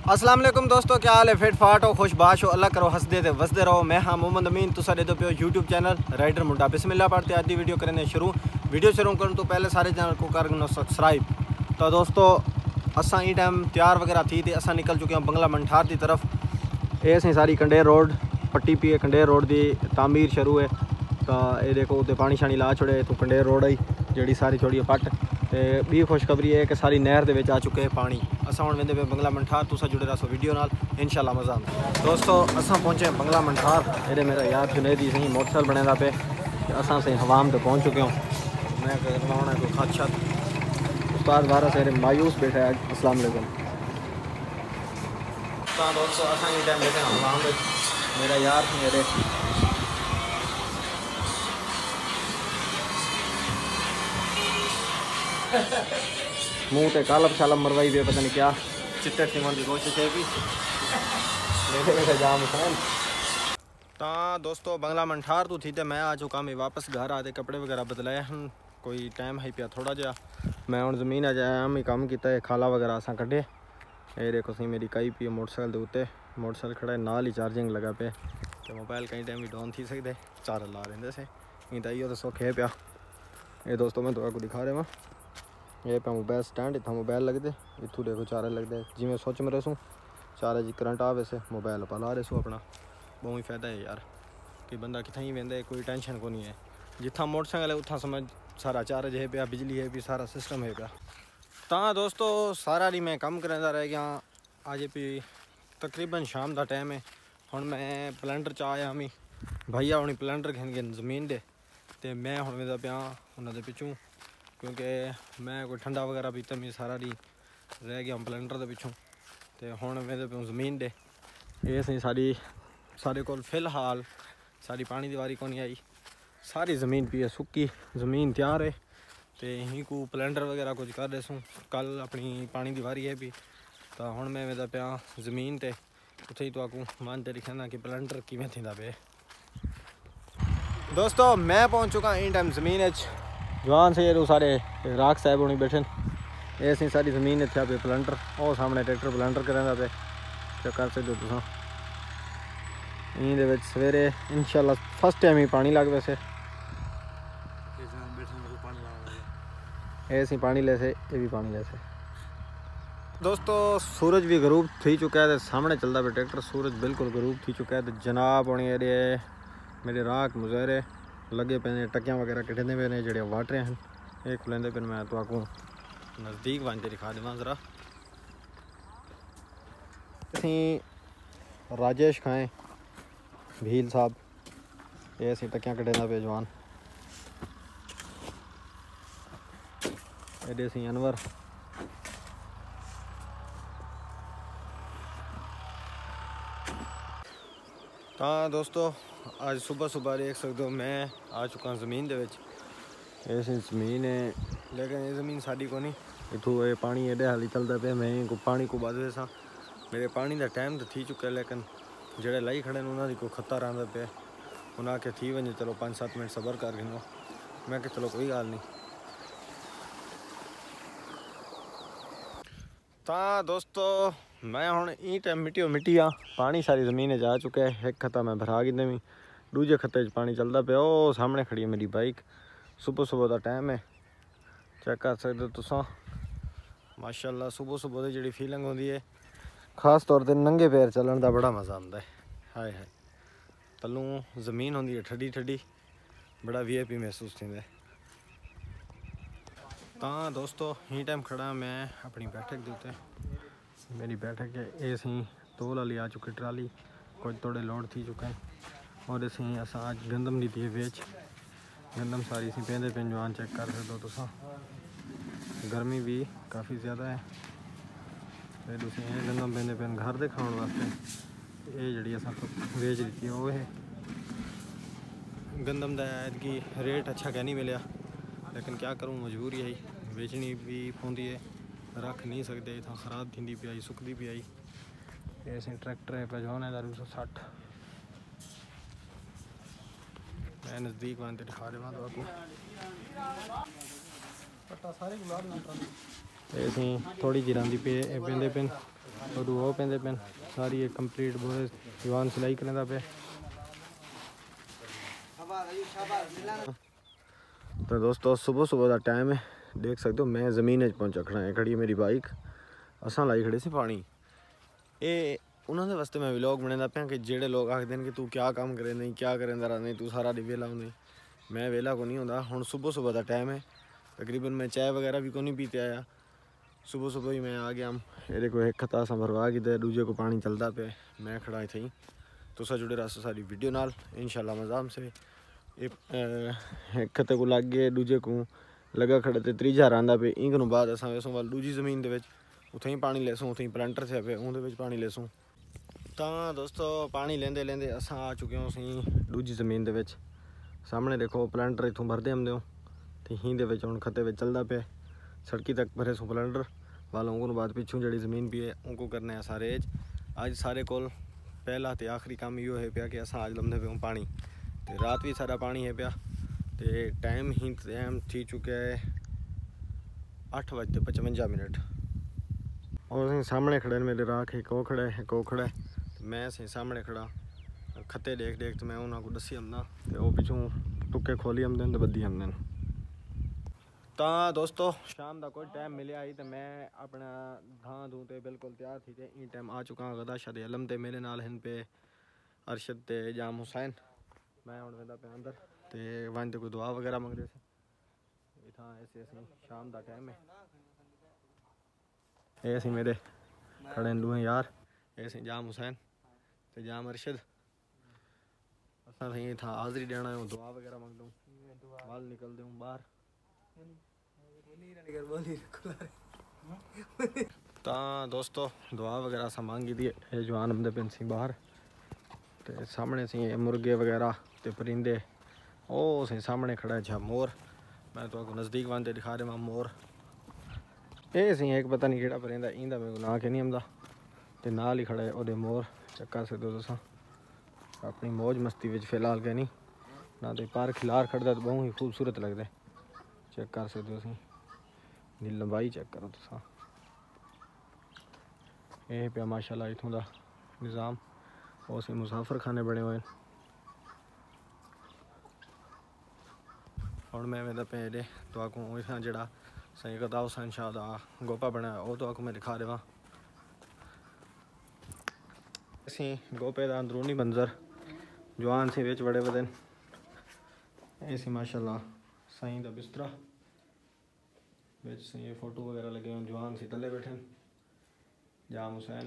अस्सलाम वालेकुम दोस्तों, क्या हाल है? फिट फाट हो, खुशबाश हो, अल्लाह करो हंसदे ते वसदे रहो। मैं हाँ मोहम्मद अमीन, तुसा दे पे यूट्यूब चैनल राइडर मुंडा। बिस्मिल्लाह पढ़ते आज दी वीडियो करने शुरू। वीडियो शुरू करूँ तो पहले सारे चैनल को करना सब्सक्राइब। तो दोस्तों असा ई टाइम तैयार वगैरह थी तो असा निकल चुके हैं बंगला मंठार की तरफ। ये सी सारी कंडेर रोड पट्टी पी है, कंडेर रोड की तामीर शुरू है। तो ये देखो उत्ते पानी शानी ला छोड़े तो कंडेर रोड आई जी सारी छोड़ी पट। तो भी खुशखबरी है कि सारी नहर के आ चुके हैं पानी। असा हम वेंदे पे बंगला मंठार, तुसा जुड़े रहो वीडियो नाल, इंशाल्लाह मज़ा आता। दोस्तों असा पहुँचे बंगला मंठार। ये मेरा यार जुनेदी सही मोटरसाइकिल बने दा पे असा सही हवाम तो पहुँच चुके हूँ। मैं करना होना कोई खत छत उस्ताद बारह से मायूस बैठा है। अस्सलाम वालेकुम। तो दोस्तों असा ही टाइम बैठे हवाम में, मेरा यार मेरे मुँह पे कालब शालब मरवाई भी, पता नहीं क्या चिट्टे सीमन की कोशिश है भी मेरे बैठे जाम हुसैन। तो दोस्तों बंगला मंठार तो थी तो मैं आ चुका, मैं वापस घर आते कपड़े वगैरह बदलाए हैं। कोई टाइम है पिया थोड़ा जहा, मैं हूँ जमीन आ जाया हम ही काम किया खाला वगैरह असा कड्ढे। ये देखो सी मेरी कई पी मोटरसाइकिल के उत्ते, मोटरसाइकिल खड़ा है नाल ही चार्जिंग लगा पे तो मोबाइल कई टाइम भी डाउन थी सकते, चार ला रहे से नहीं तो तो सुख है पिया। ये दोस्तों मैं तो दिखा रहा वहाँ, ये पे मोबाइल स्टैंड इतना मोबाइल लगते इतों देखो चारे लगते जिमें सोच में रसूँ चारे जी करंट आवे से मोबाइल पर ला रहे अपना। बहुत ही फायदा है यार कि बंदा कितना ही वेंदे, कोई टेंशन को नहीं है। जितना मोटरसाइकिल है उतना समझ सारा चार्ज है पिया, बिजली है भी, सारा सिस्टम है पिया। तो दोस्तों सारा दी मैं कम करता रह गया। अज भी तकरीबन शाम का टाइम है। हुण मैं प्लेंडर च आया मी भैया हुणी प्लेंडर घेन गए जमीन दे ते मैं हुण वेंदा पिया उन्होंने पिछू, क्योंकि मैं कोई ठंडा वगैरह पीता मैं सारा दी रह गया प्लेंडर के पिछू। तो हुण वेंदे पे जमीन दे ये सी सारे को फिलहाल सारी पानी की वारी को नहीं आई, सारी ज़मीन पी है सुक्की ज़मीन तैयार है। तो यहीं को प्लेंडर वगैरह कुछ कर देसूँ, कल अपनी पानी की वारी है भी। तो हुण मैं वेंदा पिया जमीन ते उथे ही तो आकू मन ते लिखना कि प्लेंडर किवें थींदा पे। दोस्तों मैं पहुँच चुका इन टाइम ज़मीन जवान से ये सारे राख साहब होनी बैठे ये सी सारी ज़मीन इतना पे प्लेंडर और सामने ट्रैक्टर प्लेंडर करें पे चेक कर सकते हो तुम। इन सवेरे इंशाल्लाह फर्स्ट टाइम ही पानी लग वैसे ये सी पानी ले से ये भी पानी ले से। दोस्तों सूरज भी गरूब थी चुका है तो सामने चलता पे ट्रैक्टर, सूरज बिल्कुल गरूब थी चुका है। तो जनाब होने मेरे राख मुजाहरे लगे पे टक्कियाँ वगैरह कटेंदे पे ने जड़े वाट रहे हैं ये खुलेंदे पे। मैं तो आपको नज़दीक वन दिखा देवा ज़रा। राजेश खाएँ भील साहब ये सी टक्कियाँ कटेंदा पे जवान एडे सी अनवर। हाँ दोस्तों आज सुबह सुबह देख सकते हो मैं आ चुका ज़मीन दे विच। ऐसी ज़मीन है लेकिन ये ज़मीन साड़ी को नहीं, इतों ये पानी एडे हाली चलता पे मैं को पानी को बदले सा मेरे पानी का टाइम तो थी चुका है, लेकिन जड़े लाई खड़े उन्होंने कोई खतरा रहा पे उन्हें आके थी वे चलो 5-7 मिनट सबर कर गिनो। मैं चलो कोई गल नहीं। तो दोस्तों मैं हुण ई टाइम मिट्टी हाँ पानी सारी ज़मीन जा चुका है। एक खत्ता मैं भरा गिने भी, दूजे खत्ते पानी चलता पे ओ सामने खड़ी है मेरी बाइक। सुबह सुबह का टाइम है, चेक कर सकते हो तुसा माशाल्लाह। सुबह सुबह की जी फीलिंग होती है खास तौर पर नंगे पैर चलन का बड़ा मज़ा आता है। हाय हाय तलू ज़मीन होती है ठंडी ठंडी, बड़ा VIP महसूस होता है। तो दोस्तों ही टाइम खड़ा मैं अपनी बैठक के उत्ते, मेरी बैठक है ये सी तोल वाली आ चुकी ट्राली, कुछ थोड़े लोड थी चुका है। और इसी अस अज गंदम दी थी बेच गंदम सारी इसी पेंदे पे जवान चेक कर सकते हो तुसा। गर्मी भी काफ़ी ज़्यादा है तो तुम ये गंदम पेंदे पे घर के खाने वास्ते। ये जी अस बेच दी वो है गंदम का की रेट अच्छा क्या नहीं मिले, लेकिन क्या करूँ मजबूरी आई बेचनी भी पौंदी है, रख नहीं सकते इतना खराब थी पी आई सुकती पी आई। ऐसे ट्रैक्टर है पजौन है 260 मैं नज़दीक वन दिखा देवा तो आपको। ऐसी थोड़ी जी रही पे पेंदे पे और वो पेंदे पेन सारी एक कंप्लीट बोरे जवान सिलाई करने पे। तो दोस्तों सुबह सुबह का टाइम है, देख सकते हो मैं ज़मीन पहुंचा खड़ा है, खड़ी मेरी बाइक, असा लाई खड़े से पानी। ये उन्होंने वास्ते मैं व्लॉग बनाता पाया कि जेडे लोग आखते हैं कि तू क्या काम करे नहीं, क्या करें रहा नहीं, तू सारा दिन वेला नहीं। मैं वेला को नहीं होता। हुण सुबह सुबह का टाइम है, तकरीबन मैं चाय वगैरह भी को नहीं पीते आया, सुबह सुबह ही मैं आ गया। मेरे को एक खता सा भरवा के दे, दूजे को पानी चलता पे, मैं खड़ा थी। तुसा जुड़े रहो सारी वीडियो नाल इंशाल्लाह मज़ाम से। एक खते को लग गए, दूजे को लगा खड़े ते तीजा रहा पे। इंक बाद अस वेसों वाल दूजी जमीन के उतें ही पानी लेसूँ, उतें प्लांटर थे पे उन्हें पानी लेसूँ। तो दोस्तों पानी लेंदे लेंदे अस आ चुके हो सी दूजी जमीन के सामने देखो प्लांटर इतों भरते आंदे हो तो ही हम खते चलता पे सड़की तक भरे सो प्लांटर वालों को बाद पिछू जी जमीन भी है उनको करने आ सारे अज सारे को पहला तो आखिरी काम यो है पिया कि अस अज लंबे पे पानी तो रात भी सारा पानी है पिया। तो टाइम ही टाइम थी चुका है 8:55 और सामने खड़े मेरे राख एक वो खड़ा है, एक वो खड़ा है। मैं सामने खड़ा खते देख देख तो मैं उन्होंने को दसी हमदा तो वो पिछू तुक्के खोली हमदे तो बदी हमदे। तो दोस्तों शाम का कोई टाइम मिले आई तो मैं अपना धां धूँ तो बिल्कुल तैयार थी थे इन टाइम आ चुका गदा शाद अलम तो मेरे नाल हैं पे अरशद ते जाम हुसैन। मैं हूँ वेंदा पे अंदर तो वन तो कोई दुआ वगैरह मंगते थे। इतना ऐसे ऐसे शाम का टाइम है, ऐसे मेरे खड़े दो यार, ऐसे जाम हुसैन तो जाम अरशद। असा थी था हाज़री देना है, दुआ वगैरह मंग दूँ, बाल निकल दूँ बाहर। तो दोस्तों दुआ वगैरह सा मांगी दी है जवान बंदे पेन सी बाहर। तो सामने सी मुर्गे वगैरह तो परिंदे ओ सी सामने खड़ा है मोर। मैं तो आपको नज़दीक वांदे दिखा रहा मोर। ये सी एक पता नहीं केड़ा परिंदा इंदा मेरे को ना के नहीं आंदा तो नाल ही खड़ा है ओदे मोर। चक्कर से तो अपनी मौज मस्ती विच फिलहाल के नहीं ना तो पार खिलार खड़दा तो बहुत ही खूबसूरत लगता है। चेक कर सकते हो दी लंबाई चेक करो तुसा। ये पे माशाल्लाह इथों का निज़ाम और से मुसाफिर खाने बने हुए। और मैं वेंदा पे तो आपको जड़ा सही गदा हुसैन शाह का गोपा बनाया वो तो आपको मैं दिखा देवा। असी गोपे का अंदरूनी मंजर जवान से विच बड़े बदन ऐसी माशाल्लाह सही का बिस्तरा बिच से फोटो वगैरह लगे हुए जवान से तले बैठे जाम हुसैन।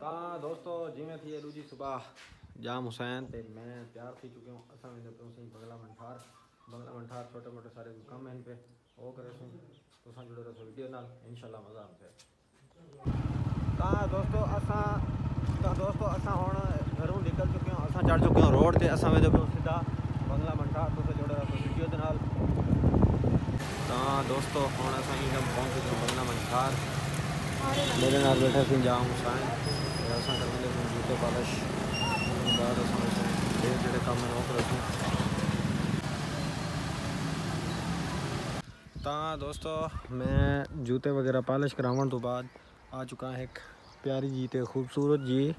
हाँ दोस्तों जिमें थी दूजी सुबह जाम हुसैन ते मैं तैयार थी चुके हूँ। असा में बंगला मंठार छोटे मोटे सारे काम हैं पे वो करे सुन तो जुड़े रहो वीडियो नाल इंशाल्लाह मज़ा आते। दोस्तों असा हुण घरों निकल चुके हैं, असा चढ़ चुके हैं रोड से। असा में सीधा बंगला मंठार तो जुड़े रहो वीडियो के नाल। दोस्तों हुण असा एकदम पहुँच चुके हैं बंगला मंठार। मेरे नाल बैठे सी जाम हुसैन असा करने जूते पालिश बाद जो काम है वो करें। तो दोस्तों मैं जूते वगैरह पॉलिश करावन तो बाद आ चुका है एक प्यारी जी तो खूबसूरत जी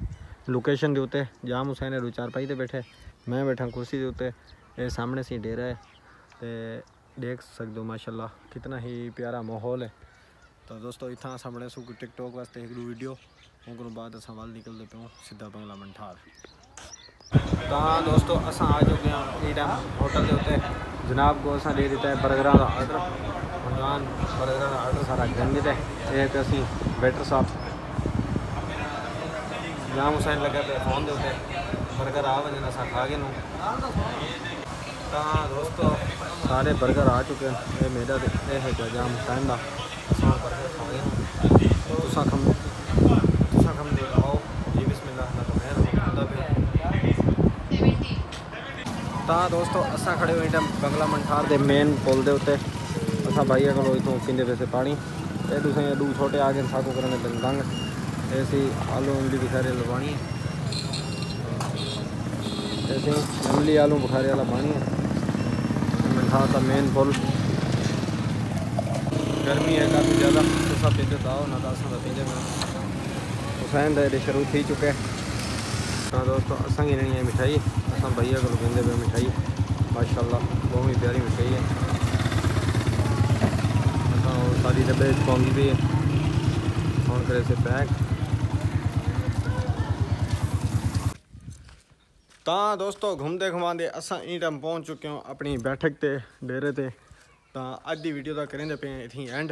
लोकेशन के उत्ते। जाम हुसैन है चारपाई ते बैठे, मैं बैठा कुर्सी के उत्ते। ये सामने से डेरा है तो देख सकते हो माशाल्लाह कितना ही प्यारा माहौल है। तो दोस्तों इतना सामने सू टिकटॉक वास्ते एक दो वीडियो उनको बाद अस वाल निकलते पे सीधा बंगला मंठार। तो दोस्तों अस आ चुके हैं ये टाइम होटल के उत्ते। जनाब को असा दे दिता है बर्गर का ऑर्डर। जवान बर्गर का ऑर्डर सारा गंद है। एक असी वेटर साहब जाम हुसैन लगे पे फोन के उत्ते बर्गर आ वजन अस खा गए। तो दोस्तों सारे बर्गर आ चुके हैं। ये मेरा है जाम हुसैन का बर्गर खा गए। तुसा खम दे आओ जी बिस्मिल्लाह ना तो मैं खादा पे। तो दोस्तों असा खड़े हुए टाइम बंगला मंठार के मेन पुल के उत्ते। असा भाई को इतों पींदे पैसे पानी ये तुसें दू छोटे आ गए साकू करने दंग ऐसी आलू उंगली बुखारे वाला पानी है। ऐसे इमली आलू बुखारे वाला पानी है। मंठार का मेन पुल गर्मी है काफ़ी ज़्यादा, तो सब पीते तो आओ ना तो असा पीते में हुसैन दे शुरू थी चुके। तो दोस्तों असा की लेनी है मिठाई, असा भैया को पींदे पे मिठाई माशाल्लाह बहुत ही प्यारी मिठाई है। असा सारी डब्बे पहुँची भी है फोन करे से पैक। तो दोस्तों घूमते घुमाते असा इन टाइम पहुँच चुके हो अपनी बैठक ते डेरे ते। तो अज की वीडियो तो करेंगे पे इतनी एंड।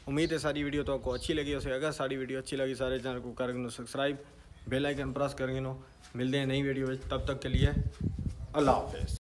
उम्मीद है सारी वीडियो तो आपको अच्छी लगी उसे। अगर सारी वीडियो अच्छी लगी सारे चैनल को कर सब्सक्राइब, बेल आइकन प्रेस करेंगे। मिलते हैं नई वीडियो, तब तक के लिए अल्लाह हाफिज़।